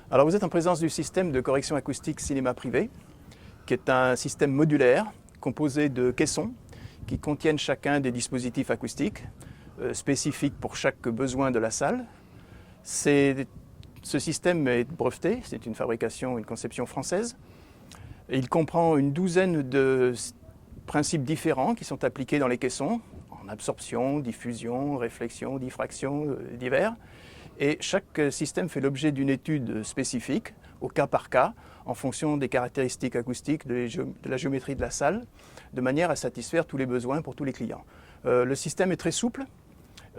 Alors vous êtes en présence du système de correction acoustique cinéma privé, qui est un système modulaire composé de caissons qui contiennent chacun des dispositifs acoustiques spécifiques pour chaque besoin de la salle. Ce système est breveté, c'est une fabrication, une conception française. Il comprend une douzaine de principes différents qui sont appliqués dans les caissons, en absorption, diffusion, réflexion, diffraction, divers. Et chaque système fait l'objet d'une étude spécifique, au cas par cas, en fonction des caractéristiques acoustiques, de la géométrie de la salle, de manière à satisfaire tous les besoins pour tous les clients. Le système est très souple,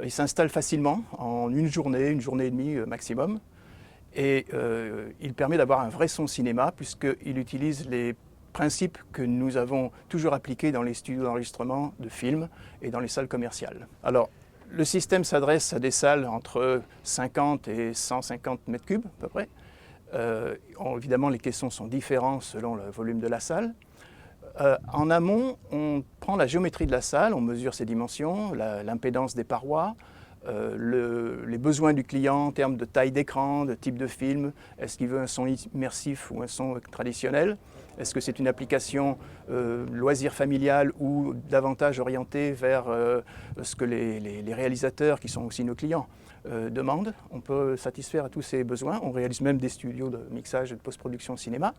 il s'installe facilement, en une journée et demie maximum, et il permet d'avoir un vrai son cinéma, puisqu'il utilise les principes que nous avons toujours appliqués dans les studios d'enregistrement de films et dans les salles commerciales. Alors, le système s'adresse à des salles entre 50 et 150 mètres cubes à peu près. Évidemment, les caissons sont différents selon le volume de la salle. En amont, on prend la géométrie de la salle, on mesure ses dimensions, l'impédance des parois, les besoins du client en termes de taille d'écran, de type de film. Est-ce qu'il veut un son immersif ou un son traditionnel? Est-ce que c'est une application loisir familial ou davantage orientée vers ce que les réalisateurs, qui sont aussi nos clients, demandent? On peut satisfaire à tous ces besoins. On réalise même des studios de mixage et de post-production cinéma.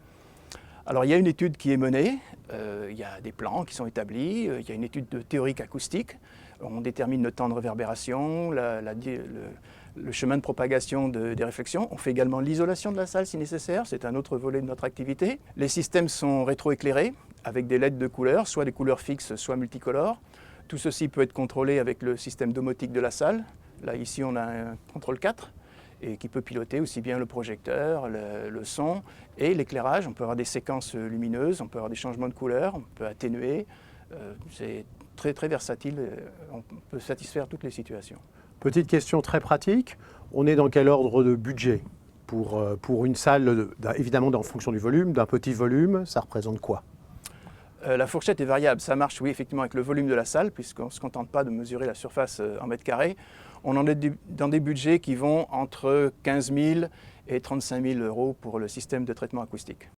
Alors il y a une étude qui est menée, il y a des plans qui sont établis, il y a une étude théorique acoustique. On détermine le temps de réverbération, le chemin de propagation des réflexions. On fait également l'isolation de la salle si nécessaire, c'est un autre volet de notre activité. Les systèmes sont rétroéclairés avec des LED de couleurs, soit des couleurs fixes, soit multicolores. Tout ceci peut être contrôlé avec le système domotique de la salle. Là, ici, on a un contrôle 4 et qui peut piloter aussi bien le projecteur, le son et l'éclairage. On peut avoir des séquences lumineuses, on peut avoir des changements de couleurs, on peut atténuer. C'est très versatile, on peut satisfaire toutes les situations. Petite question très pratique, on est dans quel ordre de budget pour une salle, évidemment en fonction du volume, d'un petit volume, ça représente quoi? La fourchette est variable, ça marche oui effectivement avec le volume de la salle, puisqu'on ne se contente pas de mesurer la surface en mètres carrés. On en est dans des budgets qui vont entre 15 000 et 35 000 € pour le système de traitement acoustique.